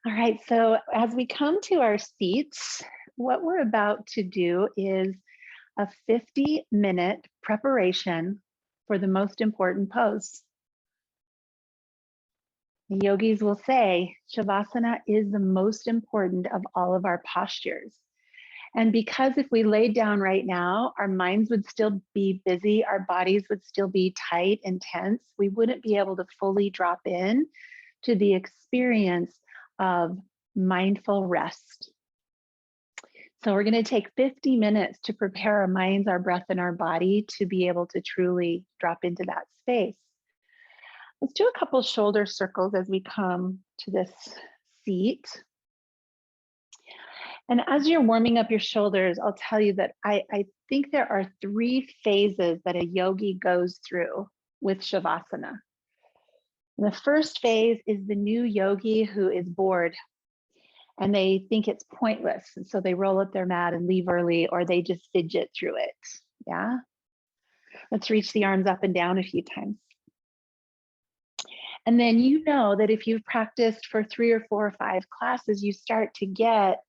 All right, so as we come to our seats, what we're about to do is a 50-minute preparation for the most important pose. The yogis will say Shavasana is the most important of all of our postures. And because if we laid down right now, our minds would still be busy, our bodies would still be tight and tense, we wouldn't be able to fully drop in to the experience of mindful rest. So we're going to take 50 minutes to prepare our minds, our breath, and our body to be able to truly drop into that space. Let's do a couple shoulder circles as we come to this seat. And as you're warming up your shoulders, I'll tell you that I think there are 3 phases that a yogi goes through with Shavasana. And the first phase is the new yogi who is bored and they think it's pointless. And so they roll up their mat and leave early, or they just fidget through it. Yeah. Let's reach the arms up and down a few times. And then you know that if you've practiced for 3 or 4 or 5 classes, you start to get,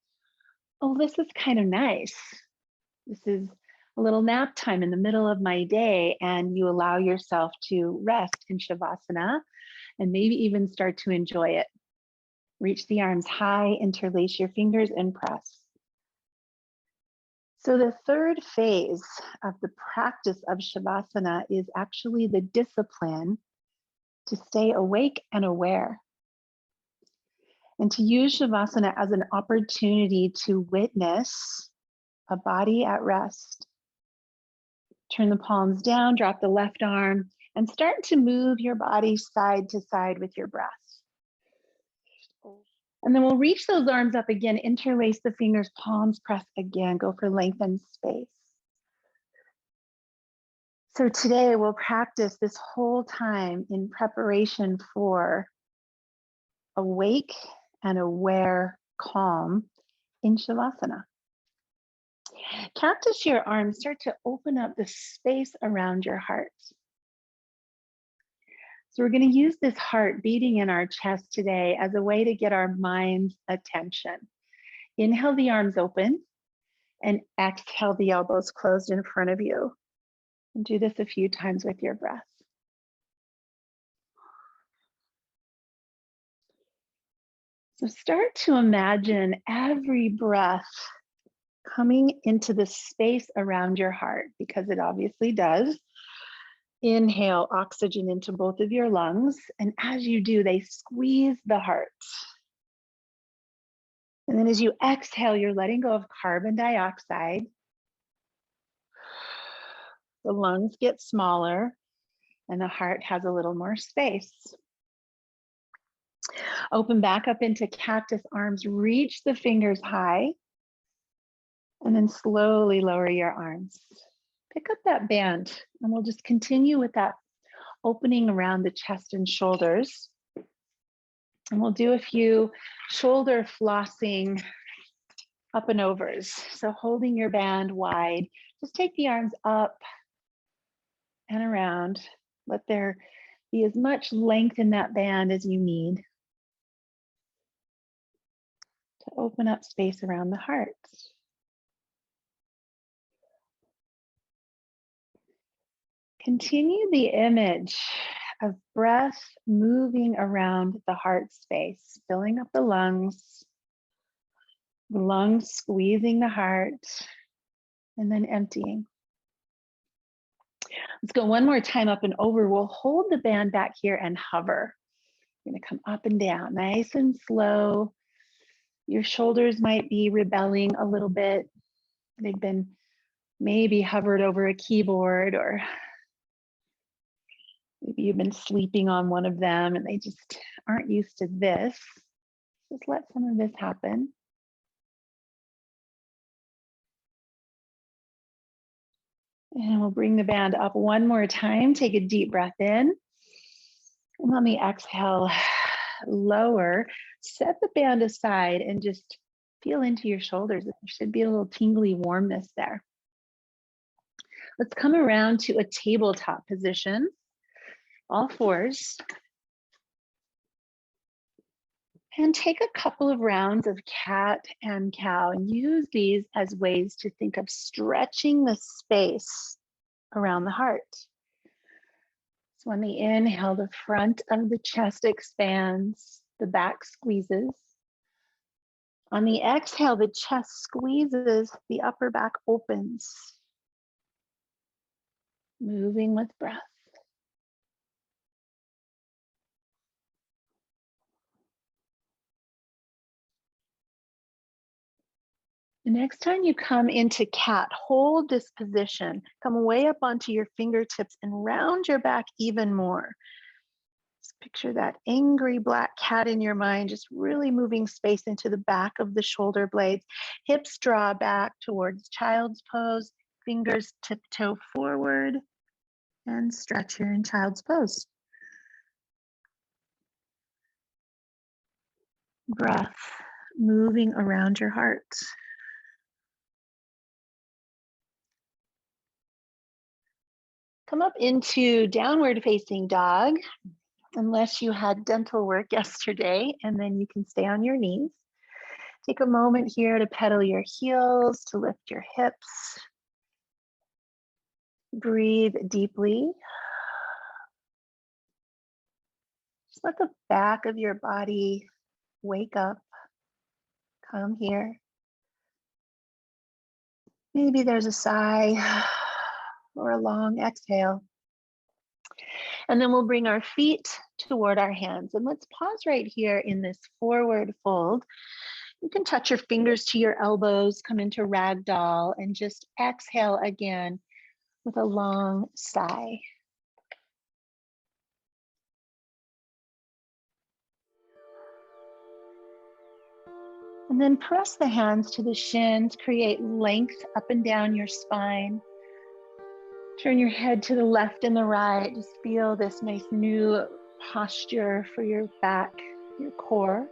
oh, this is kind of nice. This is a little nap time in the middle of my day, and you allow yourself to rest in Shavasana and maybe even start to enjoy it. Reach the arms high, interlace your fingers, and press. So the third phase of the practice of Shavasana is actually the discipline to stay awake and aware, and to use Shavasana as an opportunity to witness a body at rest. Turn the palms down, drop the left arm, and start to move your body side to side with your breath. And then we'll reach those arms up again, interlace the fingers, palms press again, go for length and space. So today we'll practice this whole time in preparation for awake and aware calm in Shavasana. Cactus your arms, start to open up the space around your heart. So we're going to use this heart beating in our chest today as a way to get our mind's attention. Inhale the arms open and exhale the elbows closed in front of you. And do this a few times with your breath. So start to imagine every breath coming into the space around your heart, because it obviously does. Inhale oxygen into both of your lungs, and as you do, they squeeze the heart. And then as you exhale, you're letting go of carbon dioxide. The lungs get smaller, and the heart has a little more space. Open back up into cactus arms, reach the fingers high, and then slowly lower your arms. Pick up that band, and we'll just continue with that opening around the chest and shoulders. And we'll do a few shoulder flossing up and overs. So holding your band wide, just take the arms up and around. Let there be as much length in that band as you need to open up space around the heart. Continue the image of breath moving around the heart space, filling up the lungs squeezing the heart, and then emptying. Let's go one more time up and over. We'll hold the band back here and hover. You're gonna come up and down, nice and slow. Your shoulders might be rebelling a little bit. They've been maybe hovered over a keyboard, or maybe you've been sleeping on one of them and they just aren't used to this. Just let some of this happen. And we'll bring the band up one more time. Take a deep breath in. And let me exhale, lower. Set the band aside and just feel into your shoulders. There should be a little tingly warmness there. Let's come around to a tabletop position. All fours. And take a couple of rounds of cat and cow and use these as ways to think of stretching the space around the heart. So on the inhale, the front of the chest expands, the back squeezes. On the exhale, the chest squeezes, the upper back opens. Moving with breath. The next time you come into cat, hold this position. Come way up onto your fingertips and round your back even more. Just picture that angry black cat in your mind, just really moving space into the back of the shoulder blades. Hips draw back towards child's pose. Fingers tiptoe forward and stretch here in child's pose. Breath moving around your heart. Come up into downward facing dog, unless you had dental work yesterday, and then you can stay on your knees. Take a moment here to pedal your heels, to lift your hips. Breathe deeply. Just let the back of your body wake up. Come here. Maybe there's a sigh or a long exhale. And then we'll bring our feet toward our hands. And let's pause right here in this forward fold. You can touch your fingers to your elbows, come into ragdoll, and just exhale again with a long sigh. And then press the hands to the shins, create length up and down your spine. Turn your head to the left and the right. Just feel this nice new posture for your back, your core.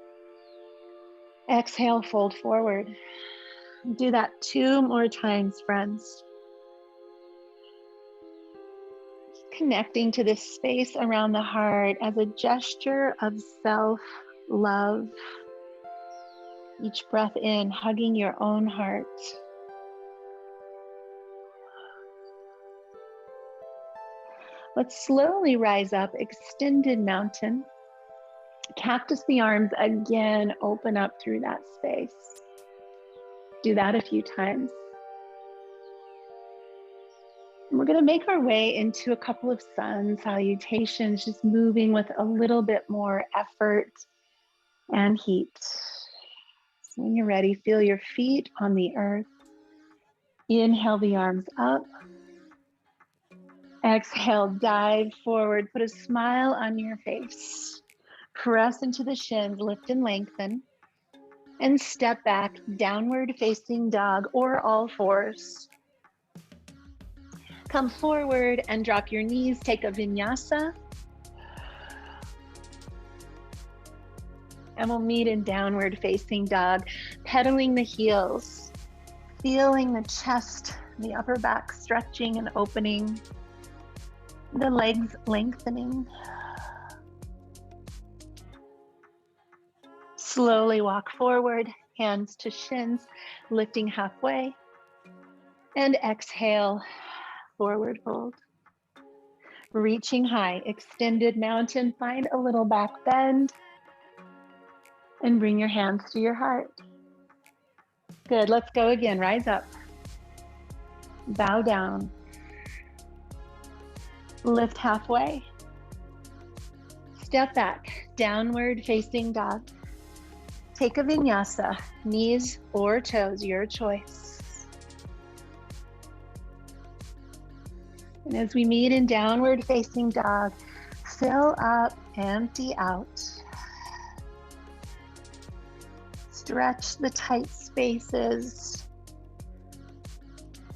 Exhale, fold forward. Do that 2 more times, friends. Connecting to this space around the heart as a gesture of self-love. Each breath in, hugging your own heart. Let's slowly rise up, extended mountain. Cactus the arms again, open up through that space. Do that a few times. And we're going to make our way into a couple of sun salutations, just moving with a little bit more effort and heat. So when you're ready, feel your feet on the earth. Inhale the arms up. Exhale, dive forward. Put a smile on your face. Press into the shins, lift and lengthen. And step back, downward facing dog or all fours. Come forward and drop your knees. Take a vinyasa. And we'll meet in downward facing dog, pedaling the heels, feeling the chest, the upper back stretching and opening, the legs lengthening. Slowly walk forward, hands to shins, lifting halfway. And exhale, forward fold. Reaching high, extended mountain, find a little back bend. And bring your hands to your heart. Good, let's go again, rise up. Bow down. Lift halfway. Step back, downward facing dog. Take a vinyasa, knees or toes, your choice. And as we meet in downward facing dog, fill up, empty out. Stretch the tight spaces.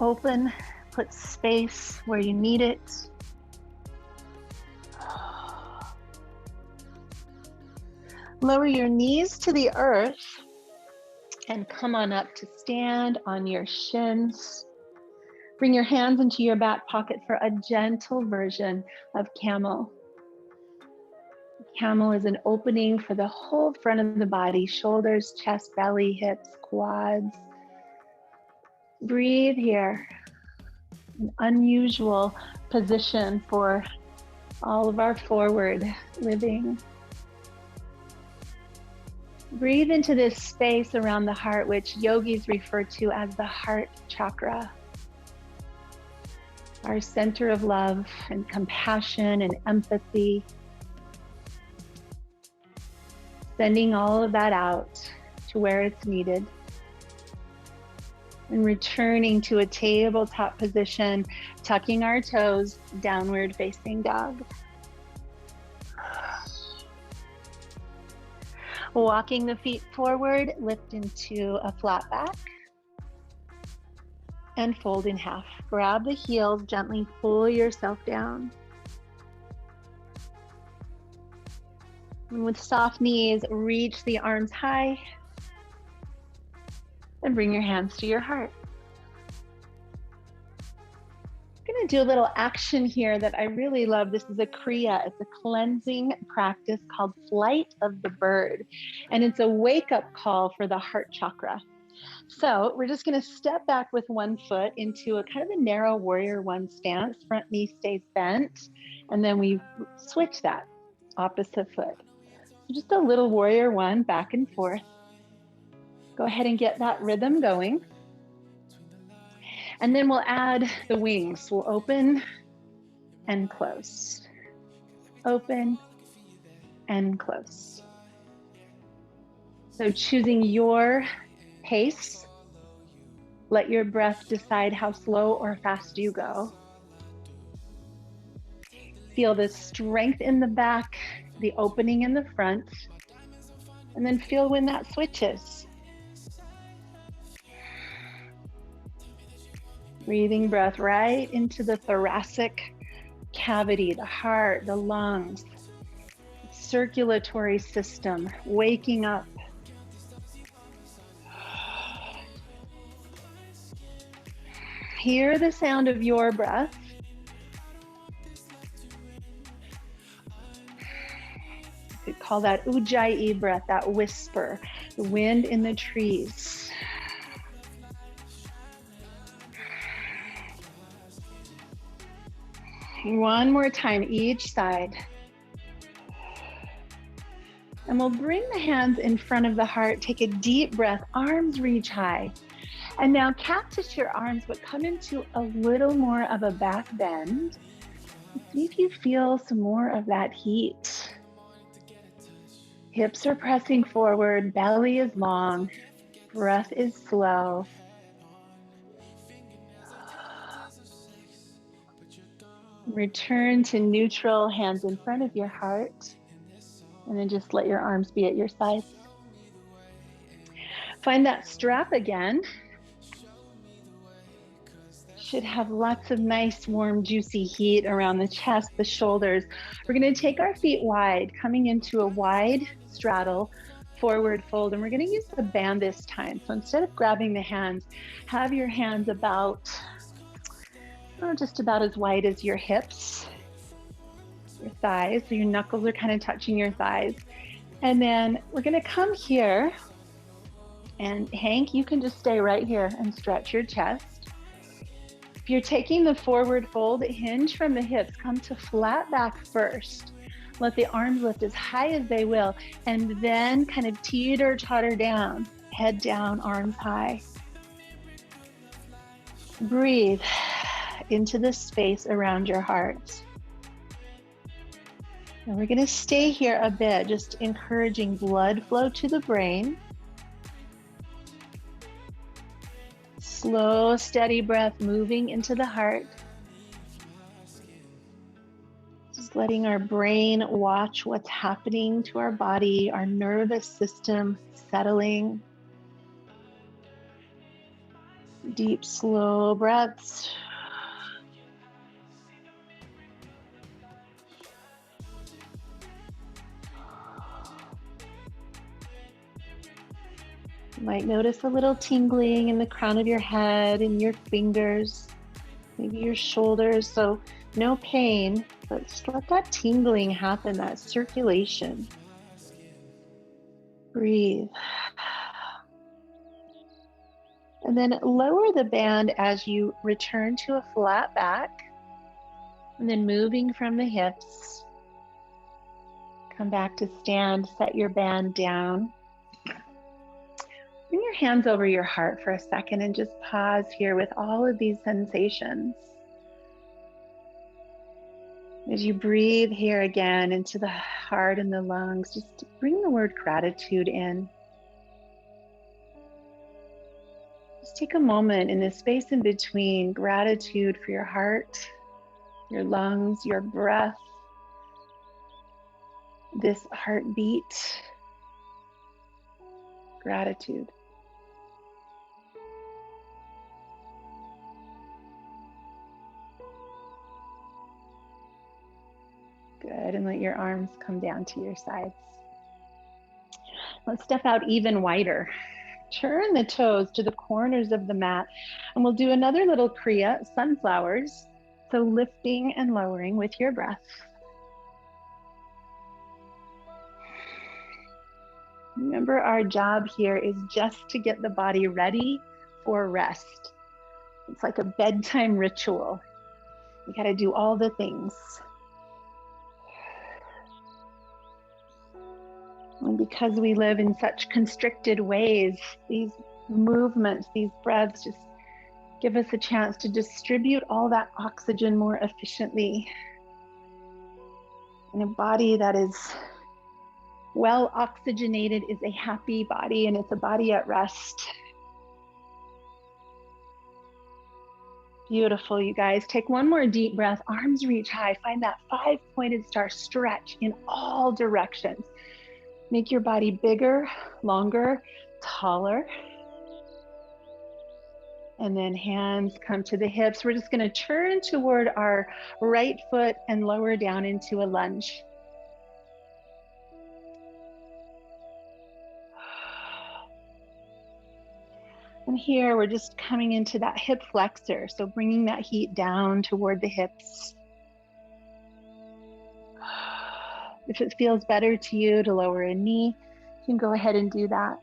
Open, put space where you need it. Lower your knees to the earth and come on up to stand on your shins. Bring your hands into your back pocket for a gentle version of camel. Camel is an opening for the whole front of the body, shoulders, chest, belly, hips, quads. Breathe here. An unusual position for all of our forward living. Breathe into this space around the heart, which yogis refer to as the heart chakra. Our center of love and compassion and empathy. Sending all of that out to where it's needed. And returning to a tabletop position, tucking our toes, downward facing dog. Walking the feet forward, lift into a flat back. And fold in half. Grab the heels, gently pull yourself down. And with soft knees, reach the arms high. And bring your hands to your heart. I'm going to do a little action here that I really love. This is a Kriya. It's a cleansing practice called Flight of the Bird. And it's a wake-up call for the heart chakra. So we're just going to step back with one foot into a kind of a narrow warrior one stance. Front knee stays bent. And then we switch that opposite foot. So just a little warrior one, back and forth. Go ahead and get that rhythm going. And then we'll add the wings. We'll open and close. Open and close. So choosing your pace. Let your breath decide how slow or fast you go. Feel the strength in the back, the opening in the front, and then feel when that switches. Breathing breath right into the thoracic cavity, the heart, the lungs, circulatory system, waking up. Hear the sound of your breath. You could call that ujjayi breath, that whisper, the wind in the trees. One more time, each side. And we'll bring the hands in front of the heart. Take a deep breath, arms reach high. And now cactus your arms, but come into a little more of a back bend. See if you feel some more of that heat. Hips are pressing forward, belly is long, breath is slow. Return to neutral, hands in front of your heart. And then just let your arms be at your sides. Find that strap again. Should have lots of nice, warm, juicy heat around the chest, the shoulders. We're going to take our feet wide, coming into a wide straddle, forward fold. And we're going to use the band this time. So instead of grabbing the hands, have your hands about, just about as wide as your hips, your thighs. So your knuckles are kind of touching your thighs. And then we're going to come here. And Hank, you can just stay right here and stretch your chest. If you're taking the forward fold, hinge from the hips, come to flat back first. Let the arms lift as high as they will, and then kind of teeter-totter down, head down, arms high. Breathe into the space around your heart. And we're gonna stay here a bit, just encouraging blood flow to the brain. Slow, steady breath moving into the heart. Just letting our brain watch what's happening to our body, our nervous system settling. Deep, slow breaths. You might notice a little tingling in the crown of your head and your fingers, maybe your shoulders. So no pain, but just let that tingling happen, that circulation. Breathe. And then lower the band as you return to a flat back. And then moving from the hips, come back to stand, set your band down. Bring your hands over your heart for a second and just pause here with all of these sensations. As you breathe here again into the heart and the lungs, just bring the word gratitude in. Just take a moment in this space in between, gratitude for your heart, your lungs, your breath, this heartbeat. Gratitude. Good, and let your arms come down to your sides. Let's step out even wider. Turn the toes to the corners of the mat, and we'll do another little Kriya, sunflowers. So lifting and lowering with your breath. Remember, our job here is just to get the body ready for rest. It's like a bedtime ritual. You got to do all the things. And because we live in such constricted ways, these movements, these breaths just give us a chance to distribute all that oxygen more efficiently. And a body that is well oxygenated is a happy body, and it's a body at rest. Beautiful, you guys. Take one more deep breath, arms reach high. Find that 5-pointed star stretch in all directions. Make your body bigger, longer, taller. And then hands come to the hips. We're just going to turn toward our right foot and lower down into a lunge. And here we're just coming into that hip flexor. So bringing that heat down toward the hips. If it feels better to you to lower a knee, you can go ahead and do that.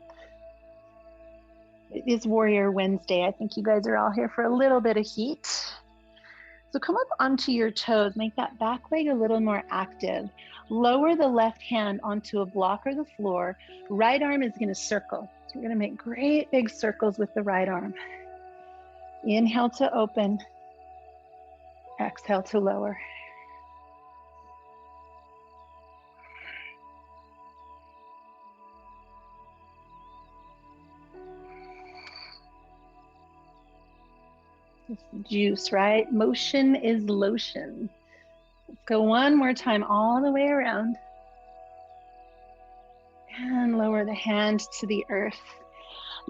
It is Warrior Wednesday. I think you guys are all here for a little bit of heat. So come up onto your toes, make that back leg a little more active. Lower the left hand onto a block or the floor. Right arm is going to circle. So we're going to make great big circles with the right arm. Inhale to open. Exhale to lower. Juice, right? Motion is lotion. Let's go one more time all the way around. And lower the hand to the earth.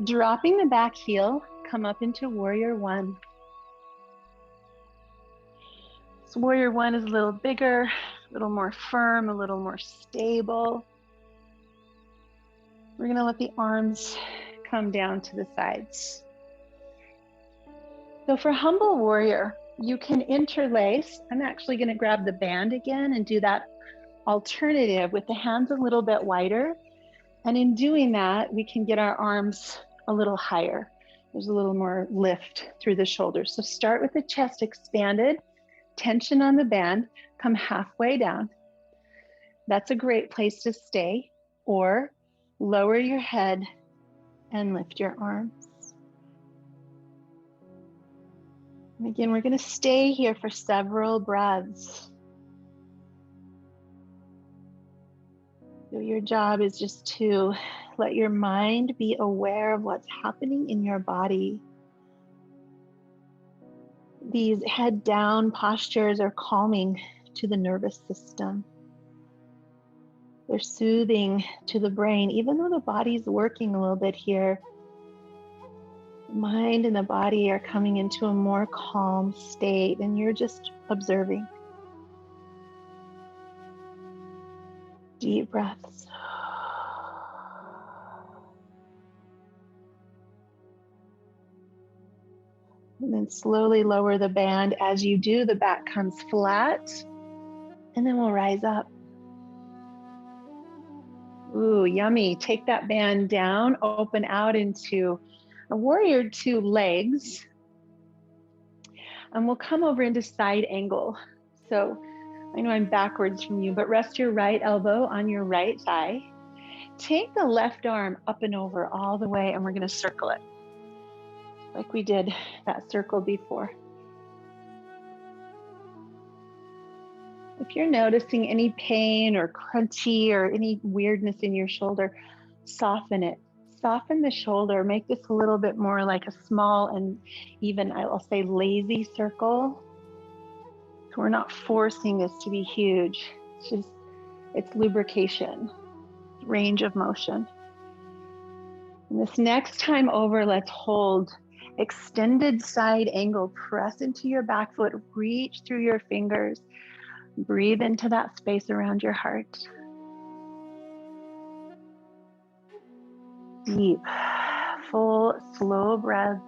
Dropping the back heel, come up into Warrior One. So Warrior One is a little bigger, a little more firm, a little more stable. We're gonna let the arms come down to the sides. So for Humble Warrior, you can interlace. I'm actually going to grab the band again and do that alternative with the hands a little bit wider. And in doing that, we can get our arms a little higher. There's a little more lift through the shoulders. So start with the chest expanded, tension on the band, come halfway down. That's a great place to stay. Or lower your head and lift your arms. And again, we're going to stay here for several breaths. So your job is just to let your mind be aware of what's happening in your body. These head down postures are calming to the nervous system. They're soothing to the brain, even though the body's working a little bit here. The mind and the body are coming into a more calm state, and you're just observing. Deep breaths. And then slowly lower the band. As you do, the back comes flat. And then we'll rise up. Ooh, yummy. Take that band down, open out into a warrior two legs. And we'll come over into side angle. So I know I'm backwards from you, but rest your right elbow on your right thigh. Take the left arm up and over all the way, and we're going to circle it like we did that circle before. If you're noticing any pain or crunchy or any weirdness in your shoulder, soften it. Soften the shoulder. Make this a little bit more like a small and even, I'll say, lazy circle. So we're not forcing this to be huge. It's lubrication, range of motion. And this next time over, let's hold extended side angle. Press into your back foot, reach through your fingers. Breathe into that space around your heart. Deep, full, slow breaths.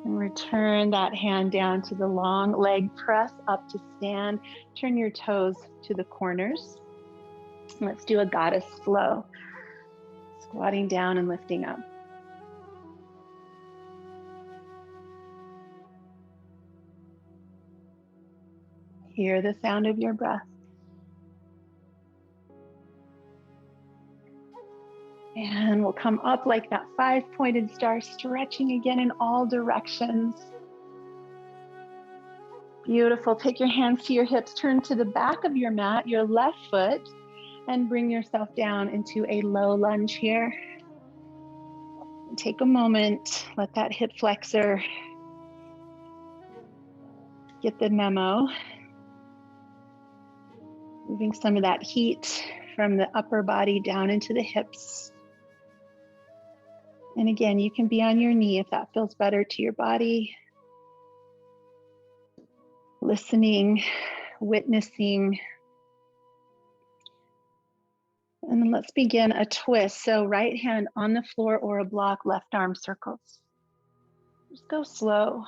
And return that hand down to the long leg press up to stand. Turn your toes to the corners. Let's do a goddess flow. Squatting down and lifting up. Hear the sound of your breath. And we'll come up like that 5-pointed star, stretching again in all directions. Beautiful. Take your hands to your hips, turn to the back of your mat, your left foot, and bring yourself down into a low lunge here. Take a moment, let that hip flexor get the memo. Moving some of that heat from the upper body down into the hips. And again, you can be on your knee if that feels better to your body. Listening, witnessing. And then let's begin a twist. So right hand on the floor or a block, left arm circles. Just go slow.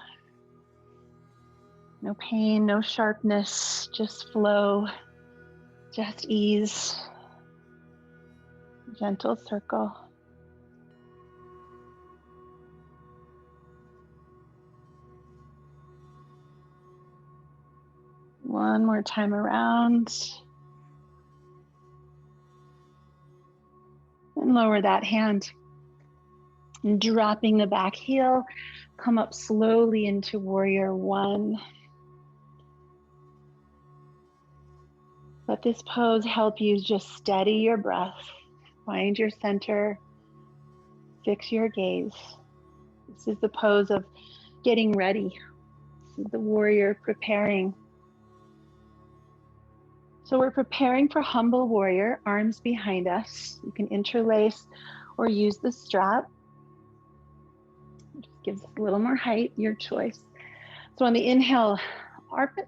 No pain, no sharpness, just flow, just ease. Gentle circle. One more time around. And lower that hand. And dropping the back heel, come up slowly into warrior one. Let this pose help you just steady your breath. Find your center. Fix your gaze. This is the pose of getting ready. This is the warrior preparing. So we're preparing for humble warrior, arms behind us. You can interlace or use the strap. It just gives us a little more height, your choice. So on the inhale,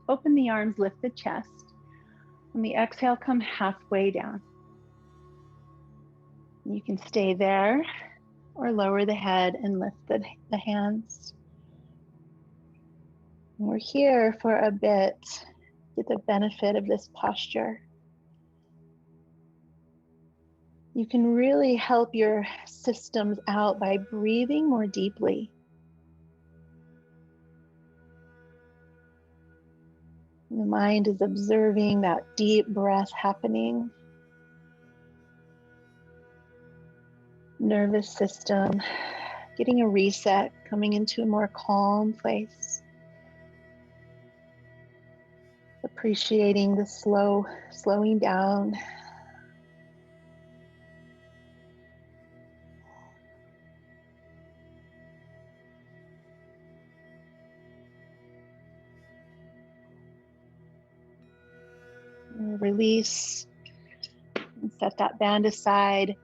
open the arms, lift the chest. On the exhale, come halfway down. You can stay there or lower the head and lift the hands. And we're here for a bit. Get the benefit of this posture. You can really help your systems out by breathing more deeply. The mind is observing that deep breath happening. Nervous system getting a reset, coming into a more calm place. Appreciating the slowing down. Release and set that band aside.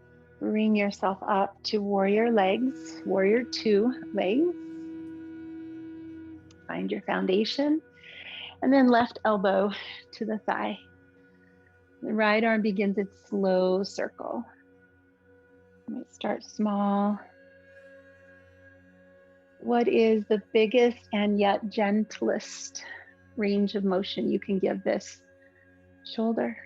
Bring yourself up to warrior legs, warrior two legs. Find your foundation. And then left elbow to the thigh. The right arm begins its slow circle. You might start small. What is the biggest and yet gentlest range of motion you can give this shoulder?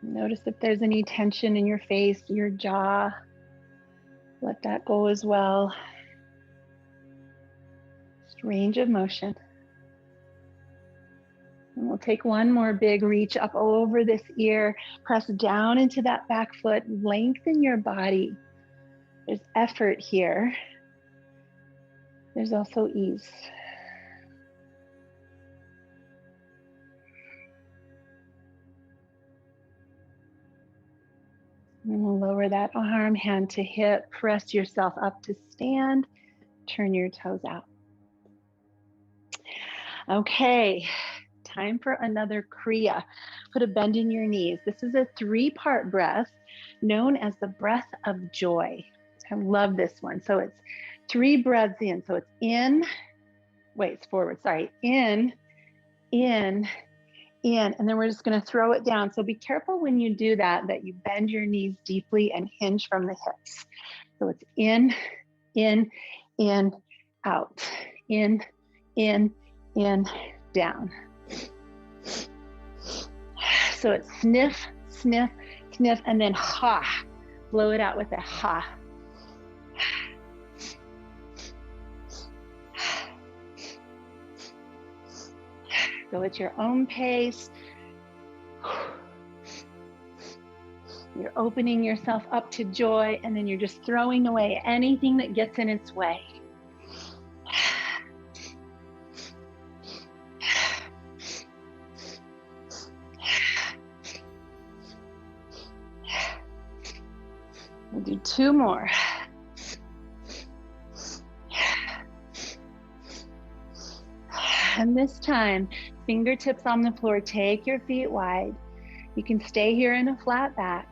Notice if there's any tension in your face, your jaw. Let that go as well. Just range of motion. And we'll take one more big reach up over this ear. Press down into that back foot. Lengthen your body. There's effort here. There's also ease. And we'll lower that arm, hand to hip. Press yourself up to stand. Turn your toes out. Okay, time for another Kriya. Put a bend in your knees. This is a 3-part breath known as the breath of joy. I love this one. So it's 3 breaths in. So it's in, wait, it's forward, sorry. In, and then we're just gonna throw it down. So be careful when you do that, that you bend your knees deeply and hinge from the hips. So it's in, out, in, down. So it's sniff, sniff, sniff, and then ha. Blow it out with a ha. Go at your own pace. You're opening yourself up to joy, and then you're just throwing away anything that gets in its way. We'll do 2 more. And this time, fingertips on the floor, take your feet wide. You can stay here in a flat back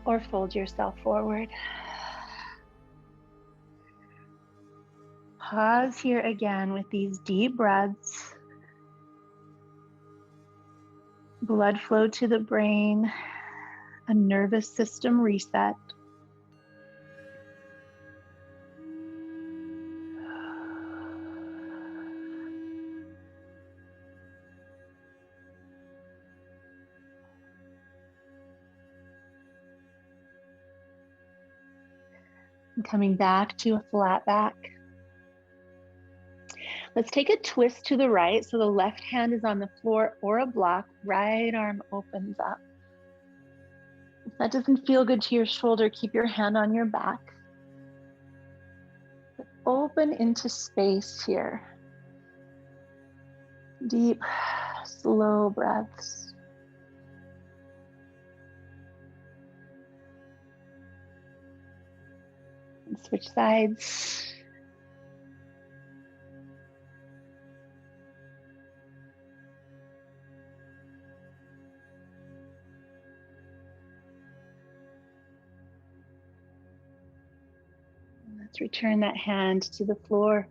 or fold yourself forward. Pause here again with these deep breaths. Blood flow to the brain, a nervous system reset. And coming back to a flat back. Let's take a twist to the right. So the left hand is on the floor or a block, right arm opens up. If that doesn't feel good to your shoulder, keep your hand on your back. Open into space here. Deep, slow breaths. And switch sides. Let's return that hand to the floor.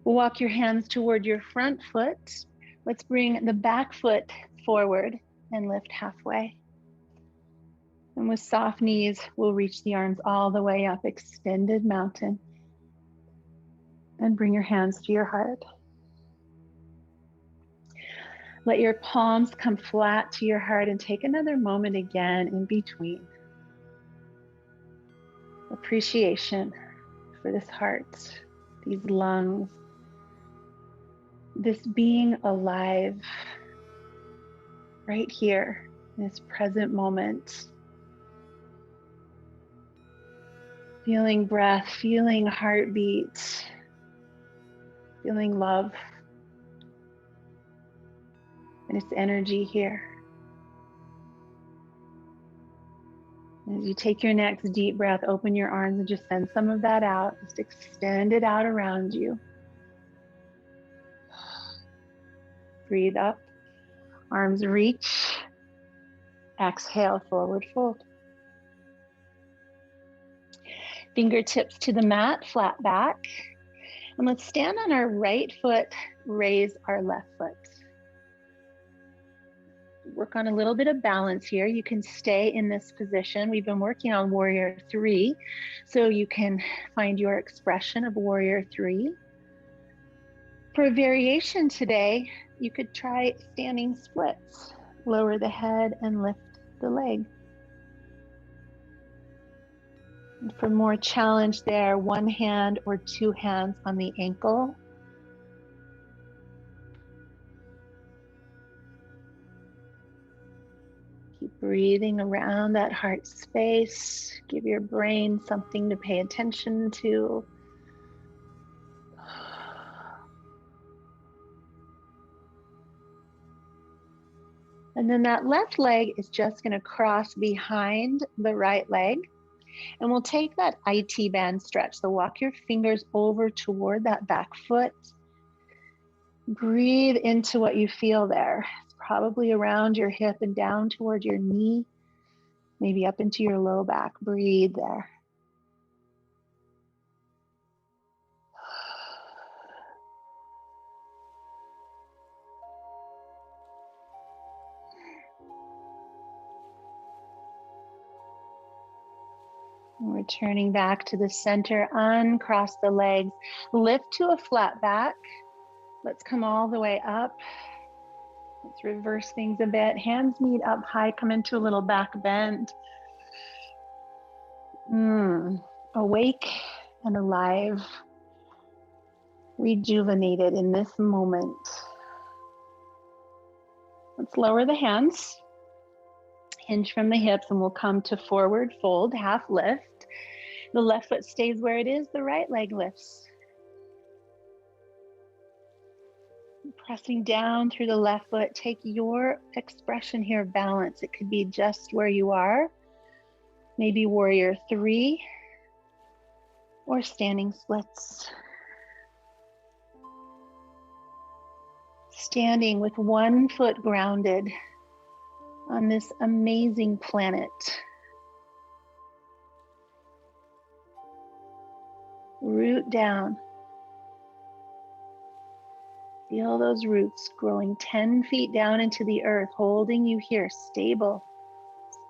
Walk your hands toward your front foot. Let's bring the back foot forward and lift halfway. And with soft knees, we'll reach the arms all the way up, extended mountain. And bring your hands to your heart. Let your palms come flat to your heart and take another moment again in between. Appreciation for this heart, these lungs, this being alive right here in this present moment. Feeling breath, feeling heartbeat, feeling love and its energy here. As you take your next deep breath, open your arms and just send some of that out. Just extend it out around you. Breathe up, arms reach. Exhale, forward fold. Fingertips to the mat, flat back. And let's stand on our right foot, raise our left foot. Work on a little bit of balance here. You can stay in this position. We've been working on Warrior 3, so you can find your expression of Warrior 3. For a variation today, you could try standing splits. Lower the head and lift the leg. And for more challenge there, one hand or two hands on the ankle. Keep breathing around that heart space. Give your brain something to pay attention to. And then that left leg is just going to cross behind the right leg. And we'll take that IT band stretch. So walk your fingers over toward that back foot. Breathe into what you feel there. It's probably around your hip and down toward your knee, maybe up into your low back. Breathe there. Returning back to the center, uncross the legs, lift to a flat back. Let's come all the way up. Let's reverse things a bit. Hands meet up high, come into a little back bend. Awake and alive, rejuvenated in this moment. Let's lower the hands. Hinge from the hips and we'll come to forward fold, half lift. The left foot stays where it is, the right leg lifts. Pressing down through the left foot, take your expression here of balance. It could be just where you are, maybe Warrior 3 or standing splits. Standing with one foot grounded on this amazing planet. Root down. Feel those roots growing 10 feet down into the earth, holding you here, stable,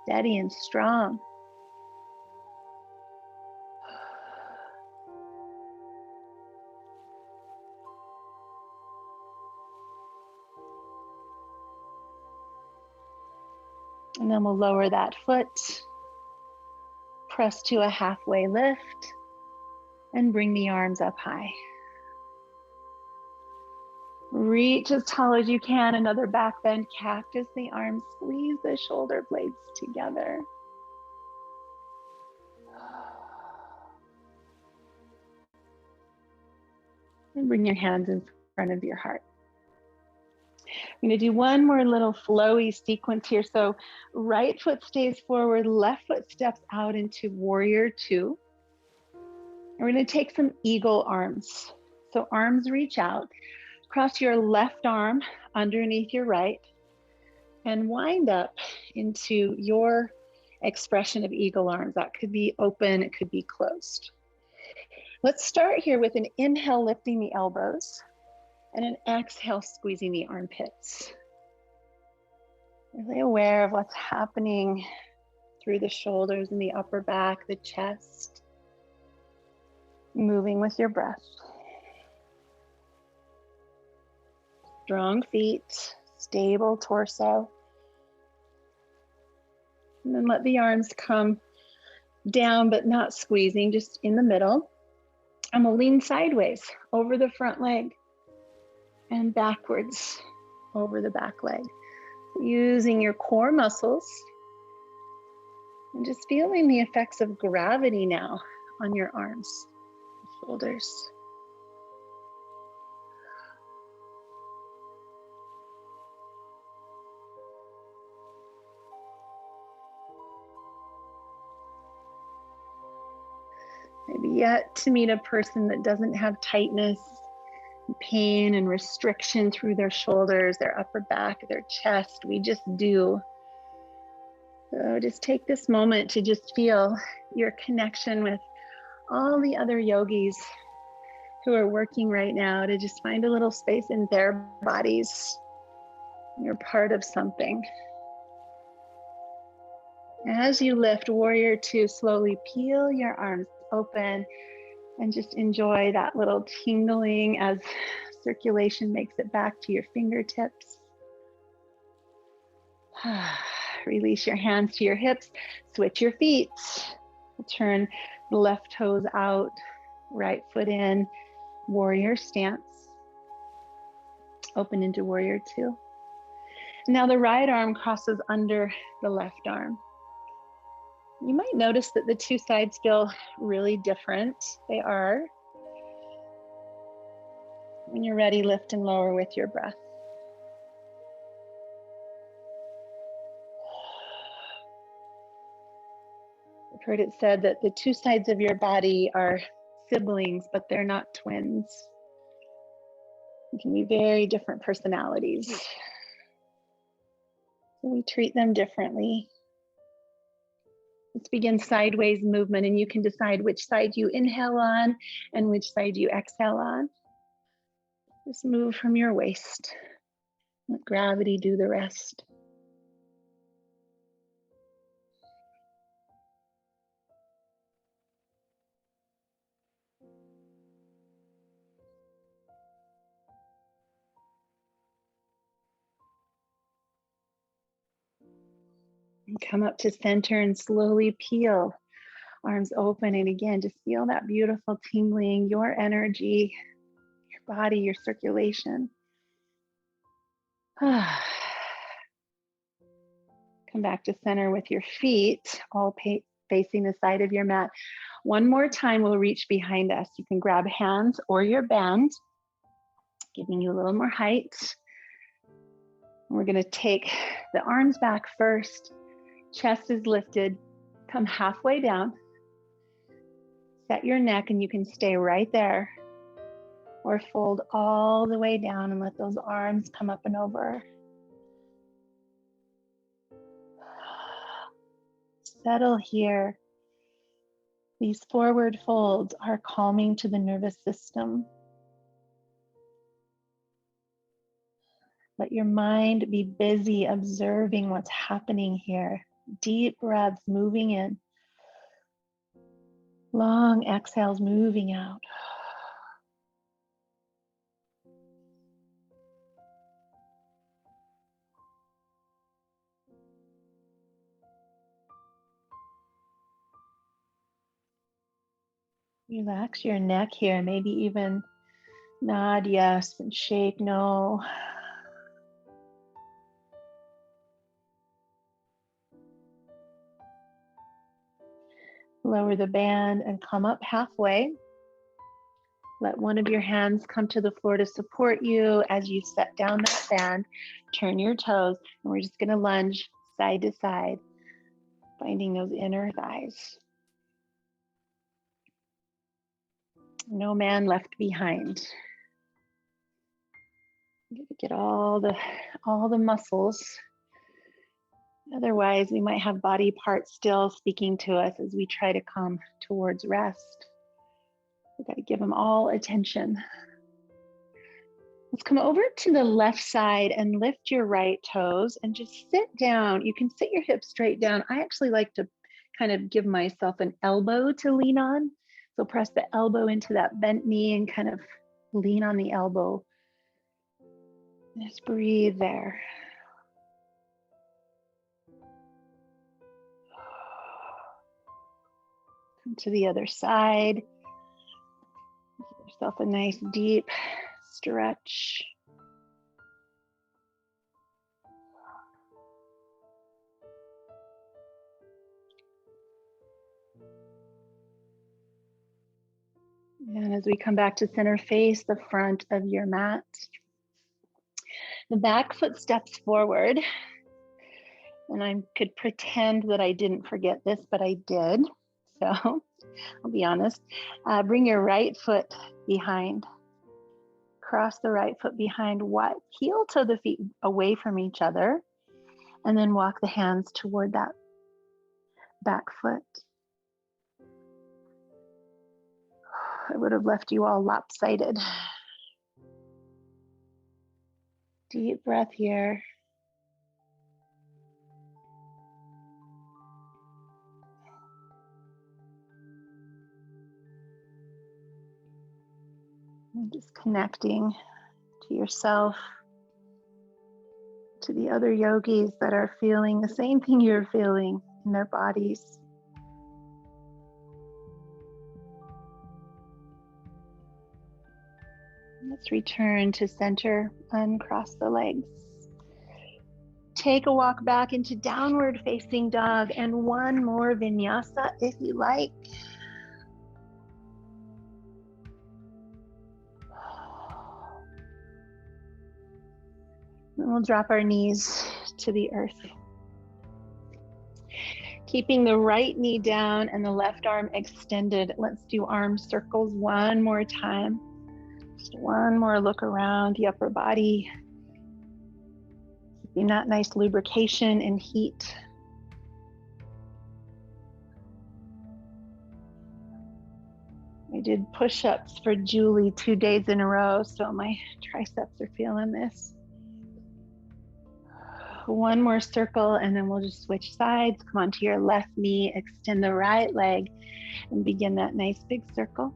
steady, and strong. And then we'll lower that foot, press to a halfway lift, and bring the arms up high. Reach as tall as you can, another back bend cactus. The arms squeeze the shoulder blades together. And bring your hands in front of your heart. I'm going to do one more little flowy sequence here. So right foot stays forward, left foot steps out into Warrior 2. And we're going to take some eagle arms. So arms reach out, cross your left arm underneath your right, and wind up into your expression of eagle arms. That could be open, it could be closed. Let's start here with an inhale, lifting the elbows, and an exhale, squeezing the armpits. Really aware of what's happening through the shoulders and the upper back, the chest. Moving with your breath. Strong feet, stable torso. And then let the arms come down, but not squeezing, just in the middle. And we'll lean sideways over the front leg and backwards over the back leg. Using your core muscles and just feeling the effects of gravity now on your arms, shoulders. Maybe yet to meet a person that doesn't have tightness, pain, and restriction through their shoulders, their upper back, their chest. We just do. So just take this moment to just feel your connection with all the other yogis who are working right now to just find a little space in their bodies. You're part of something. As you lift, warrior two, slowly peel your arms open and just enjoy that little tingling as circulation makes it back to your fingertips. Release your hands to your hips, switch your feet. Turn the left toes out, right foot in, warrior stance. Open into warrior two. Now the right arm crosses under the left arm. You might notice that the two sides feel really different. They are. When you're ready, lift and lower with your breath. I've heard it said that the two sides of your body are siblings, but they're not twins. They can be very different personalities. So we treat them differently. Let's begin sideways movement, and you can decide which side you inhale on and which side you exhale on. Just move from your waist. Let gravity do the rest. And come up to center and slowly peel. Arms open, and again, just feel that beautiful tingling, your energy, your body, your circulation. Come back to center with your feet all facing the side of your mat. One more time, we'll reach behind us. You can grab hands or your band, giving you a little more height. We're going to take the arms back first. Chest is lifted. Come halfway down. Set your neck, and you can stay right there. Or fold all the way down and let those arms come up and over. Settle here. These forward folds are calming to the nervous system. Let your mind be busy observing what's happening here. Deep breaths moving in. Long exhales moving out. Relax your neck here, maybe even nod yes and shake no. Lower the band and come up halfway. Let one of your hands come to the floor to support you as you set down that band. Turn your toes, and we're just going to lunge side to side, finding those inner thighs. No man left behind. Get all the muscles. Otherwise, we might have body parts still speaking to us as we try to come towards rest. We've got to give them all attention. Let's come over to the left side and lift your right toes and just sit down. You can sit your hips straight down. I actually like to kind of give myself an elbow to lean on. So press the elbow into that bent knee and kind of lean on the elbow. Just breathe there. Come to the other side. Give yourself a nice deep stretch. And as we come back to center, face the front of your mat. The back foot steps forward. And I could pretend that I didn't forget this, but I did. So I'll be honest. Bring your right foot behind. Cross the right foot behind. Heel toe the feet away from each other. And then walk the hands toward that back foot. I would have left you all lopsided. Deep breath here. And just connecting to yourself, to the other yogis that are feeling the same thing you're feeling in their bodies. Let's return to center, uncross the legs. Take a walk back into downward facing dog and one more vinyasa if you like. And we'll drop our knees to the earth. Keeping the right knee down and the left arm extended. Let's do arm circles one more time. Just one more look around the upper body. Keeping that nice lubrication and heat. I did push-ups for Julie 2 days in a row, so my triceps are feeling this. One more circle and then we'll just switch sides. Come onto your left knee, extend the right leg and begin that nice big circle.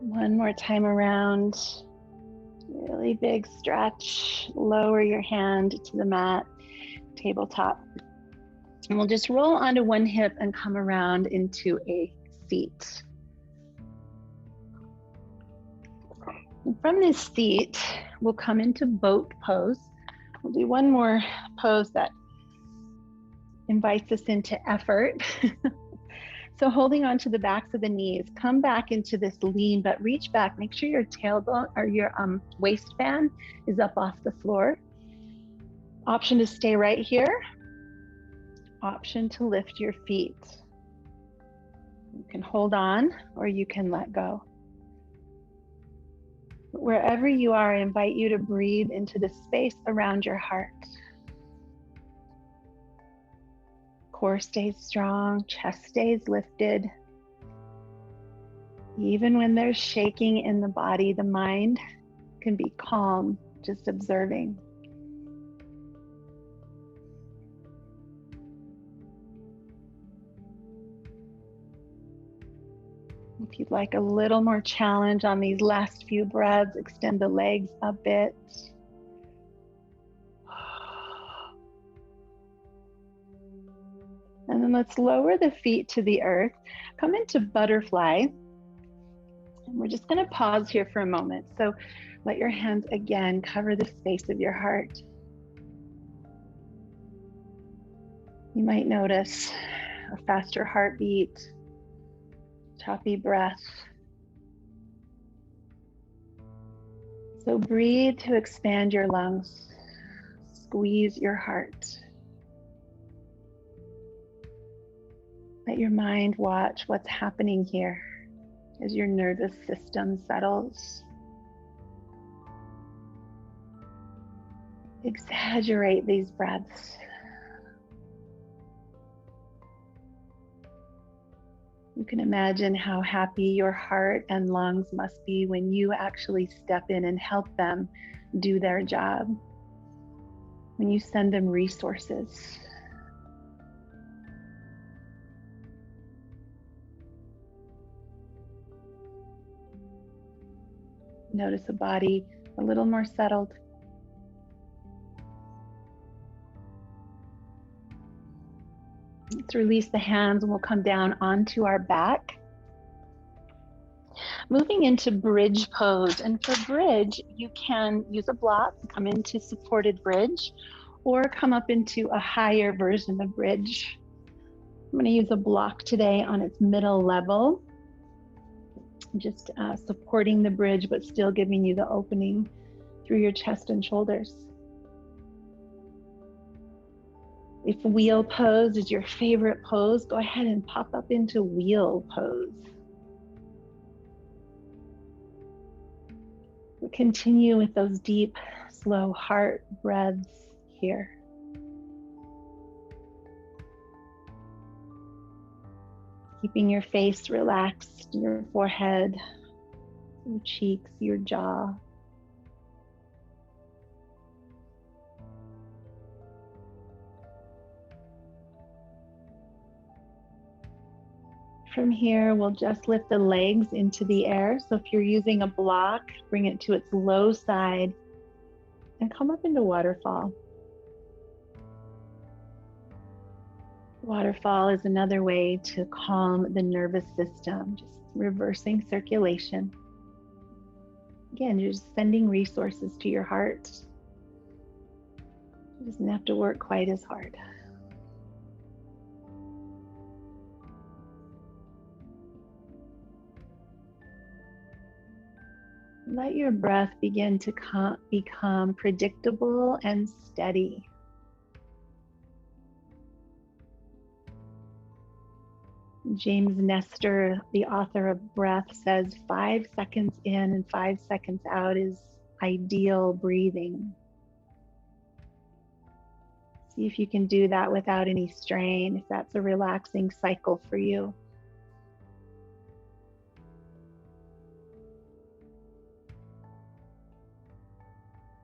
One more time around. Really big stretch. Lower your hand to the mat, tabletop. And we'll just roll onto one hip and come around into a seat. And from this seat, we'll come into boat pose. We'll do one more pose that invites us into effort. So holding on to the backs of the knees, come back into this lean, but reach back. Make sure your tailbone or your waistband is up off the floor. Option to stay right here. Option to lift your feet. You can hold on or you can let go. But wherever you are, I invite you to breathe into the space around your heart. Core stays strong, chest stays lifted. Even when there's shaking in the body, the mind can be calm, just observing. If you'd like a little more challenge on these last few breaths, extend the legs a bit. And then let's lower the feet to the earth. Come into butterfly. And we're just going to pause here for a moment. So let your hands again cover the space of your heart. You might notice a faster heartbeat, choppy breath. So breathe to expand your lungs. Squeeze your heart. Let your mind watch what's happening here as your nervous system settles. Exaggerate these breaths. You can imagine how happy your heart and lungs must be when you actually step in and help them do their job. When you send them resources. Notice a body a little more settled. Let's release the hands and we'll come down onto our back. Moving into bridge pose. And for bridge, you can use a block, come into supported bridge, or come up into a higher version of bridge. I'm going to use a block today on its middle level. Just supporting the bridge, but still giving you the opening through your chest and shoulders. If wheel pose is your favorite pose, go ahead and pop up into wheel pose. We'll continue with those deep, slow heart breaths here. Keeping your face relaxed, your forehead, your cheeks, your jaw. From here, we'll just lift the legs into the air. So if you're using a block, bring it to its low side and come up into waterfall. Waterfall is another way to calm the nervous system, just reversing circulation. Again, you're just sending resources to your heart. It doesn't have to work quite as hard. Let your breath begin to become predictable and steady. James Nestor, the author of Breath, says 5 seconds in and 5 seconds out is ideal breathing. See if you can do that without any strain, if that's a relaxing cycle for you.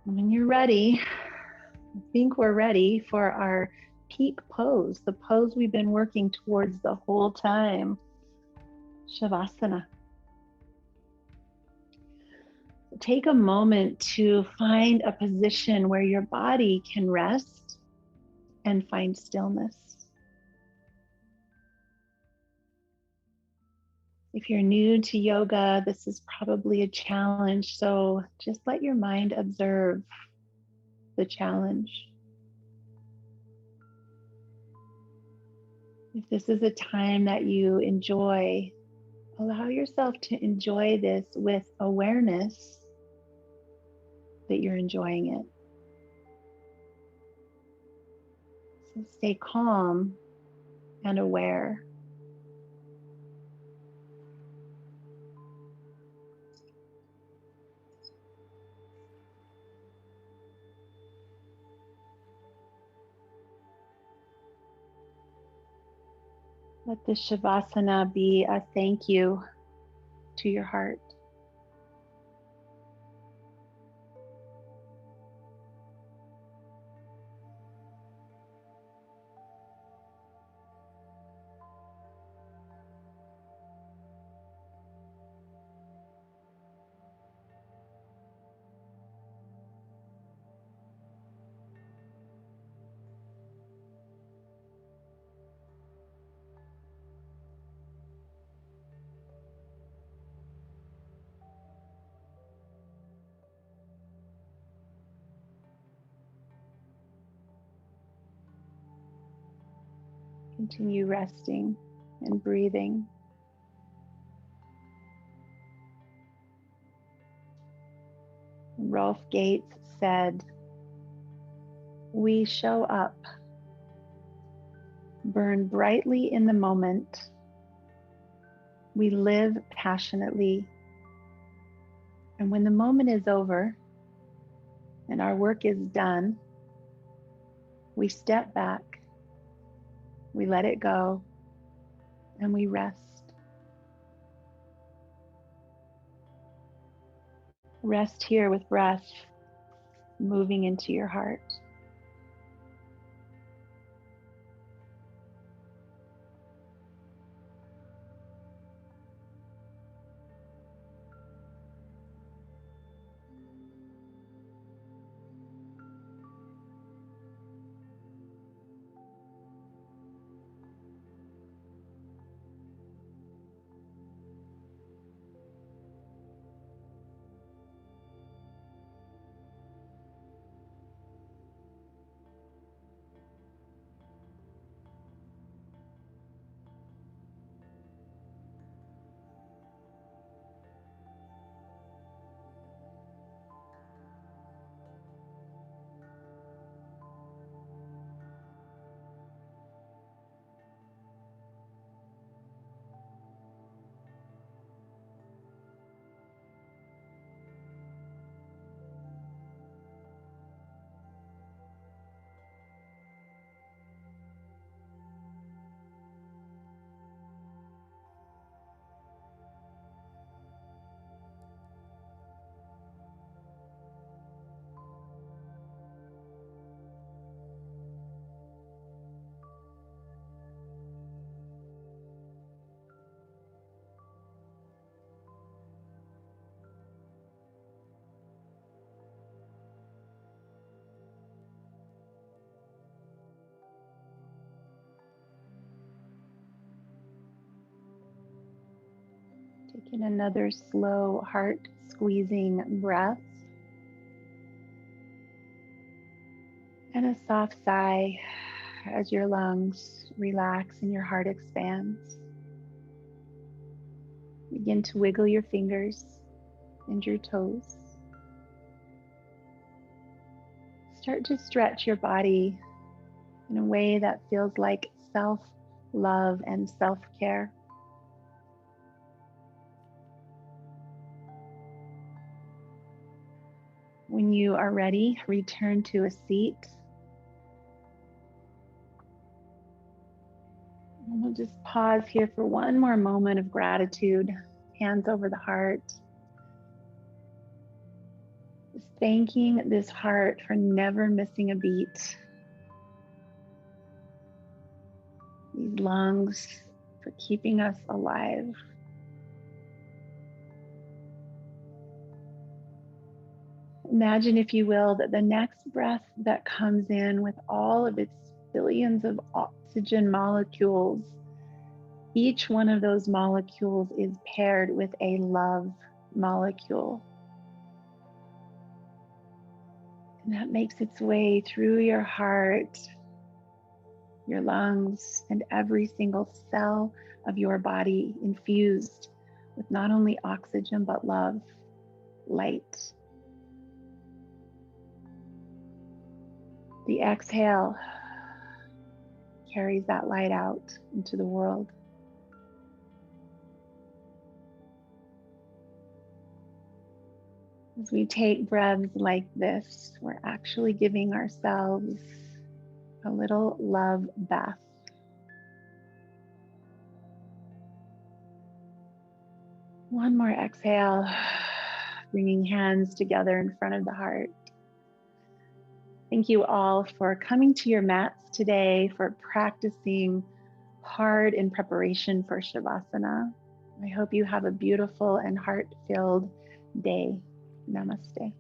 When you're ready, I think we're ready for our peak pose, the pose we've been working towards the whole time, Shavasana. Take a moment to find a position where your body can rest and find stillness. If you're new to yoga, this is probably a challenge, so just let your mind observe the challenge. If this is a time that you enjoy, allow yourself to enjoy this with awareness that you're enjoying it. So stay calm and aware. Let this Shavasana be a thank you to your heart. Continue resting and breathing. Rolf Gates said, "We show up, burn brightly in the moment. We live passionately. And when the moment is over and our work is done, we step back, we let it go, and we rest." Rest here with breath moving into your heart. Take in another slow heart squeezing breath. And a soft sigh as your lungs relax and your heart expands. Begin to wiggle your fingers and your toes. Start to stretch your body in a way that feels like self-love and self-care. When you are ready, return to a seat. And we'll just pause here for one more moment of gratitude, hands over the heart. Just thanking this heart for never missing a beat. These lungs for keeping us alive. Imagine, if you will, that the next breath that comes in with all of its billions of oxygen molecules, each one of those molecules is paired with a love molecule. And that makes its way through your heart, your lungs, and every single cell of your body, infused with not only oxygen, but love, light. The exhale carries that light out into the world. As we take breaths like this, we're actually giving ourselves a little love bath. One more exhale, bringing hands together in front of the heart. Thank you all for coming to your mats today, for practicing hard in preparation for Shavasana. I hope you have a beautiful and heart-filled day. Namaste.